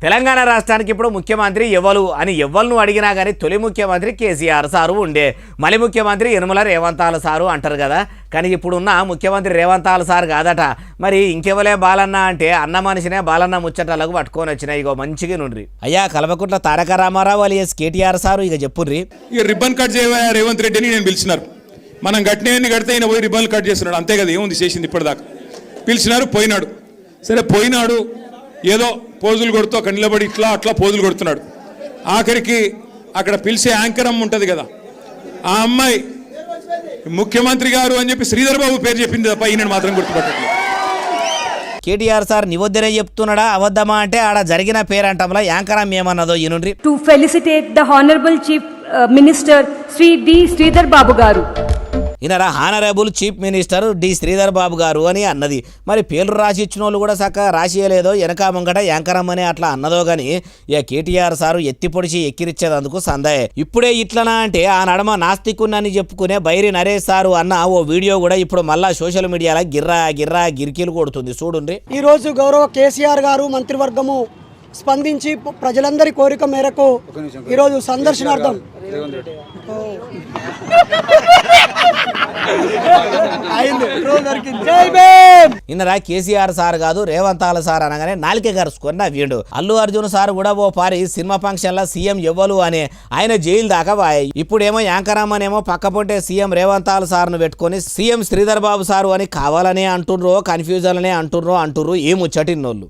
తెలంగాణ రాష్ట్రానికి ఇప్పుడు ముఖ్యమంత్రి ఎవరు అని ఎవ్వరును అడిగినా కానీ తొలి ముఖ్యమంత్రి కేసీఆర్ సారు ఉండే, మళ్ళీ ముఖ్యమంత్రి యనమల రేవంతాల సారు అంటారు కదా. కానీ ఇప్పుడున్న ముఖ్యమంత్రి రేవంతాల సార్ కాదట. మరి ఇంకెవలే బాలన్న అంటే అన్న మనిషినే బాలన్న ముచ్చటలకు పట్టుకొని వచ్చినాయి. ఇగో మంచిగా నుండ్రి. అయ్యా కల్వకుంట్ల తారక రామారావు అలియస్ కేటీఆర్ సారు ఇక చెప్పుర్రి. ఇక రిబ్బన్ కట్ చేయవా రేవంత్ రెడ్డిని నేను పిలిచినారు. మనం గట్టినవన్నీ కడితే ఈయన పోయి రిబ్బన్లు కట్ చేస్తున్నాడు, అంతే కదా. ఏముంది చేసింది ఇప్పటిదాకా. పిలిచినారు, పోయినాడు. సరే పోయినాడు, ఏదో పోజులు కొడుతూ అక్కడ నిలబడి ఇట్లా అట్లా పోజులు కొడుతున్నాడు. ఆఖరికి అక్కడ పిలిచే యాంకర్ అమ్మ ఉంటుంది కదా, ఆ అమ్మాయి ముఖ్యమంత్రి గారు అని చెప్పి శ్రీధర్ బాబు పేరు చెప్పింది తప్ప ఈయన మాత్రం గుర్తుపట్టట్లేదు. కేటీఆర్ సార్ నివద్దనే చెప్తున్నాడా అవద్దమా అంటే ఆడ జరిగిన పేరంటంలో యాంకరం ఏమన్నదో ఈనుండ్రి. To felicitate the honorable chief minister Shri D Sridhar Babu garu. ఈయన honorable chief minister D Sridhar Babu garu అని అన్నది. మరి పేర్లు రాసి ఇచ్చిన వాళ్ళు కూడా చక్కగా రాసియలేదో, వెనక ముంగట యాంకరం అని అట్లా అన్నదో కానీ ఇక కేటీఆర్ సారు ఎత్తి పొడిచి ఎక్కిరిచ్చేదందుకు సందే. ఇప్పుడే ఇట్లనా అంటే ఆ నడమ నాస్తికున్నని చెప్పుకునే బైరి నరేష్ సారు అన్న ఓ వీడియో కూడా ఇప్పుడు మళ్ళా సోషల్ మీడియాలో గిర్రా గిరికీలు కొడుతుంది చూడండి. ఈ రోజు గౌరవ కేసీఆర్ గారు మంత్రివర్గము స్పందించి ప్రజలందరి కోరిక మేరకు ఈరోజు సందర్శనార్థం ఇన్నరా కేసీఆర్ సార్ కాదు రేవంతాల సార్ అనగానే నాలికే కరుచుకొని నవ్విండు. అల్లు అర్జున్ సార్ కూడా ఓ పారి సినిమా ఫంక్షన్ లా సీఎం ఎవ్వలు అని ఆయన జైలు దాకా వాయి. ఇప్పుడేమో యాంకరమ్మనేమో పక్కపొంటే సీఎం రేవంతాల సార్ను పెట్టుకొని సీఎం శ్రీధర్ బాబు సారు అని కావాలనే అంటుర్రో కన్ఫ్యూజన్ అనే అంటుర్రో ఏ ముచ్చటిన్నోళ్ళు.